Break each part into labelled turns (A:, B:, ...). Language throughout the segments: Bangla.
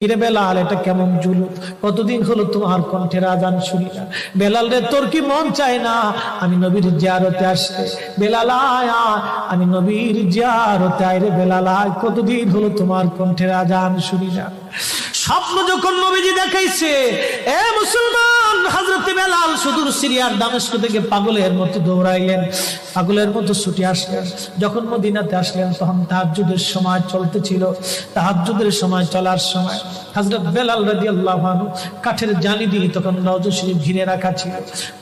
A: ইরে বেলাল, এটা কেমন জুলুম, কতদিন হলো তোমার কণ্ঠের আজান শুনি না। বেলাল রে, তোর কি মন চায় না আমি নবীর জিয়ারতে আসতে? বেলাল আয়, আমি নবীর জিয়ারতে আয় রে বেলাল আয়, কতদিন হলো তোমার কণ্ঠের আজান শুনি না। স্বপ্ন যখন নবীজি দেখাইছে, এ মুসলমান, হযরত বেলাল সুদূর সিরিয়ার দামেস্ক থেকে পাগলের মতো দৌড়াইলেন, পাগলের মতো ছুটে আসলেন। যখন মদিনাতে আসলেন তখন তাহাজ্জুদের সময় চলতেছিল। তাহাজ্জুদের সময় চলার সময় হযরত বেলাল রাদিয়াল্লাহু আনহু কাঠের জালি দিয়ে তখন রওজা শরীফ ঘিরে রাখা ছিল।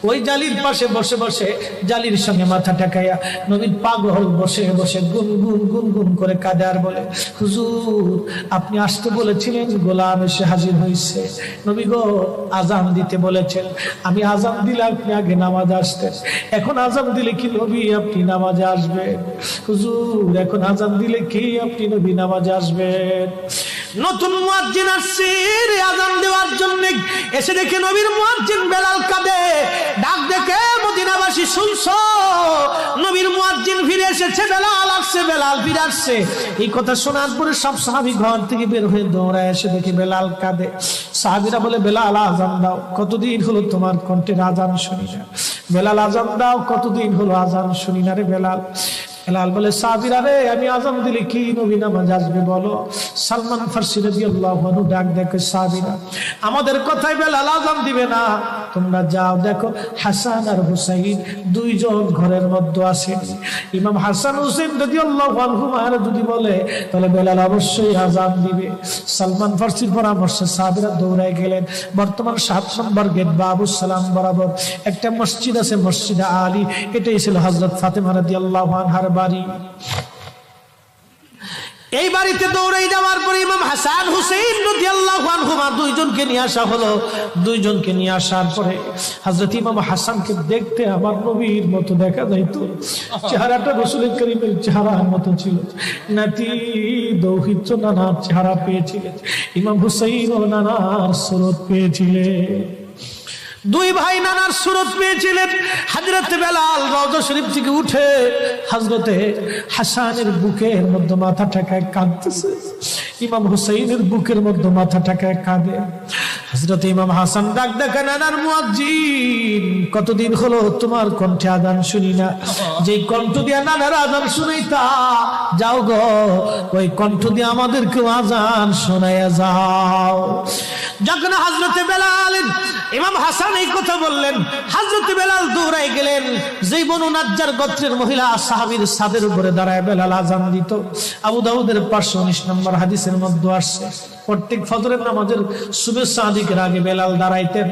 A: ওই জালির পাশে বসে বসে জালির সঙ্গে মাথা ঠেকাইয়া নবীর পাগল বসে বসে গুনগুন গুনগুন করে কাঁদে আর বলে, হুজুর আপনি আসতে বলেছিলেন, গোলাম এসে হাজির হয়েছে। নবী গো, আজান দিতে বলেছেন, আমি আজান দিলে আপনি আগে নামাজ আসতেন, এখন আজান দিলে কি নবী আপনি নামাজে আসবেন? হুজুর এখন আজান দিলে কি আপনি নবী নামাজে আসবেন? নতুন মুয়াজ্জিন আসছে আজান দেওয়ার জন্য, এসে দেখে নবীর মুয়াজ্জিন বেলাল কাঁদে। ডাক দেখে মদিনাবাসী শুনছো, নবীর মুয়াজ্জিন ফিরে এসেছে, বেলাল আসছে, বেলাল ফিরে আসছে। এই কথা শোনার পরে সব সাহাবী ঘর থেকে বের হয়ে দৌড়ায় এসে দেখে বেলাল কাঁদে। সাহাবীরা বলে, বেলাল আজান দাও, কতদিন হলো তোমার কণ্ঠের আজান শুনি না। বেলাল আজান দাও, কতদিন হলো আজান শুনি না রে বেলাল। বেলাল বলে, সাহাবীরা রে, আমি আজান দিলে কি নবী নামাজ আসবে বলো? সালমান ফারসি রাদিয়াল্লাহু আনহু ডাক দেখে, সাহাবীরা আমাদের কথাই বেলাল আজান দিবে না, তোমরা যাও দেখো হাসান আর হুসাইন দুইজন ঘরের মধ্যে আছেন। ইমাম হাসান হুসাইন রাদিয়াল্লাহু আনহুমা যদি বলে তাহলে বেলাল অবশ্যই আজান দিবে। সালমান ফারসির পরামর্শে সাহাবীরা দৌড়ায় গেলেন। বর্তমান 7 নম্বর গেট বাবুস সালাম বরাবর একটা মসজিদ আছে, মসজিদে আলী। এটাই ছিল হযরত ফাতেমা রাদিয়াল্লাহু আনহার বাড়ি। এই বাড়িতে দৌড়ে যাওয়ার পরে ইমাম হাসান হুসাইন রাদিয়াল্লাহু আনহুমা দুইজনকে নিয়ে আসা হলো। দুইজনকে নিয়ে আসার পরে হযরত ইমাম হাসানকে দেখতে আমার নবীর মতো দেখা যাইতো, চেহারাটা রাসূল করিমের চেহারার মতো ছিল। নাতি দৌহিত্র নানার চেহারা পেয়েছিলেন, ইমাম হুসাইন ও নানার সুরত পেয়েছিলেন। দুই ভাই নানার সুরত পেয়েছিলেন। হযরত বেলাল রওজা শরীফ থেকে উঠে হযরতে হাসানের বুকের মধ্যে মাথা ঠেকায় কাঁদতেছে, ইমাম হুসাইনের বুকের মধ্যে মাথা ঠেকায় কাঁদে। হযরত ইমাম হাসান ডাক দেখে, নানার মুয়াজ্জিন, কতদিন হলো তোমার কণ্ঠে আজান শুনি না। যে কণ্ঠ দিয়ে নানার আজান শুনাইতা, যাও গো ওই কণ্ঠ দিয়ে আমাদেরকে আজান শোনাইয়া যাও। যখন হযরতে বেলাল ইমাম হাসান এই কথা বললেন, হযরত বেলাল দৌড়ায় গেলেন। যেই বনু নাজ্জার গোত্রের মহিলা সাহাবীর ছাদের উপরে দাঁড়ায় বেলাল আজান দিত। আবু দাউদের 519 নম্বর হাদিসের মধ্যে আসছে, প্রত্যেক ফজরের নামাজের শুভেচ্ছা আদিকের আগে বেলাল দাঁড়াইতেন।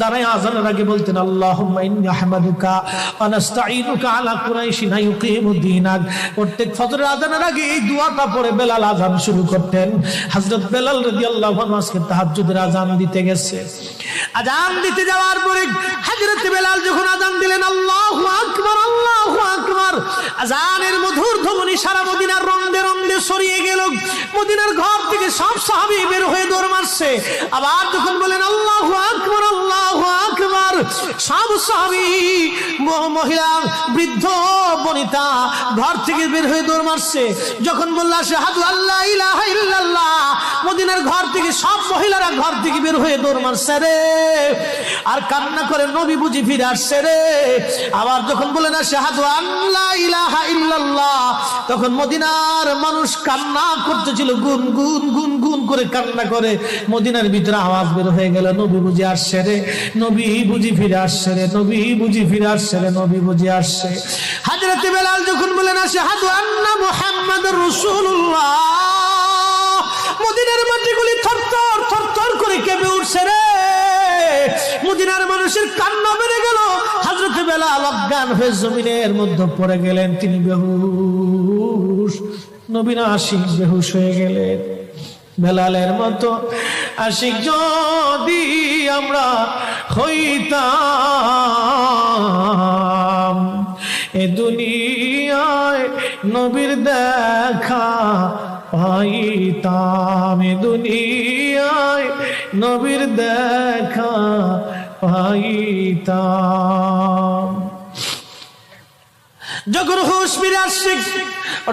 A: দাঁড়ায় আজানের আগে বলতেন, আল্লাহুম্মা ইন্নী আহমাদুকা ওয়া নাস্তাঈনুকা আলা কুরাইশিন ইউকিমুদ্দীনাক। প্রত্যেক ফজরের আজানের আগে এই দোয়াটা পড়ে বেলাল আজান শুরু করতেন। হযরত বেলাল রাদিয়াল্লাহু আনহু আজকে তাহাজ্জুদের আজান দিতে গেছে। আজান দিতে যাওয়ার পরে হযরত বেলাল যখন আজান দিলেন, আল্লাহু আকবার, আল্লাহু আকবার, আজানের মধুর ধ্বনি সারা মদিনার রন্দে রন্দে ছড়িয়ে গেল। মদিনার ঘর থেকে সব সাহাবী বের হয়ে দৌড় মারছে। আবার যখন বলেন আল্লাহু আকবার, আল্লাহু আকবার, সব সাহাবী, মহিলা, বৃদ্ধ, বনিতা ঘর থেকে বের হয়ে দৌড় মারছে। যখন বলল আশহাদু আল্লা ইলাহা ইল্লাল্লাহ, মদিনার ঘর থেকে সব মহিলারা ঘর থেকে বের হয়ে দৌড় মারছে রে, আর কান্না করে, নবী বুঝি ফিরে আসছে রে। আবার যখন বলেন আশহাদু আল্লা ইলাহা ইল্লাল্লাহ, তখন মদিনার মানুষ কান্না করতেছিল, গুন গুন গুন গুন করে কান্না করে। মদিনার ভিতরে আওয়াজ বের হয়ে গেল, নবী বুঝি আসছে রে, নবী বুঝি ফিরে আসছে রে, নবী বুঝি ফিরে আসছে রে, নবী বুঝি আসছে। হযরত বেলাল যখন বলেন আশহাদু আন্না মুহাম্মাদুর রাসূলুল্লাহ, মদিনার মাটিগুলি থরথর থরথর করে কেঁপে উঠছে রে। মদিনার মানুষের কান্না বেড়ে গেল। হযরত বেলাল অজ্ঞান হয়ে জমিনের মধ্যে পড়ে গেলেন, তিনি বেহুশ। নবীর আশিক বেহুশ হয়ে গেলেন। বেলালের মতো আশিক যদি আমরা হইতাম, এ দুনিয়ায় নবীর দেখা পাইতাম, এ দুনিয়ায় নবীর দেখা পাইতাম। যখন হুশ ফিরে আসছে,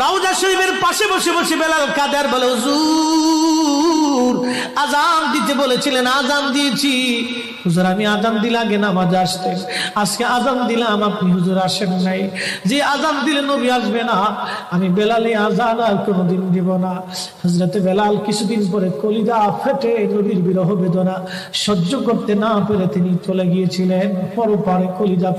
A: রওজা শরীফের পাশে বসে বসে বেলাল কাদের বলে, হুজুর হুজুর আজান দিতে বলেছিলেন, আজান দিয়েছি। হুজুর আমি আজান দিলে আগে নামাজে আসতেন, আজকে আজান দিলাম আপনি হুজুর আসেন নাই। যে আজান দিলে নবী আসবে না, আমি বেলালে আজান আর কোনোদিন দিব না। হযরতে বেলাল কিছুদিন পরে কলিজা ফেটে নবীর বিরহ বেদনা সহ্য করতে না পেরে তিনি চলে গিয়েছিলেন পরপারে। কলিজা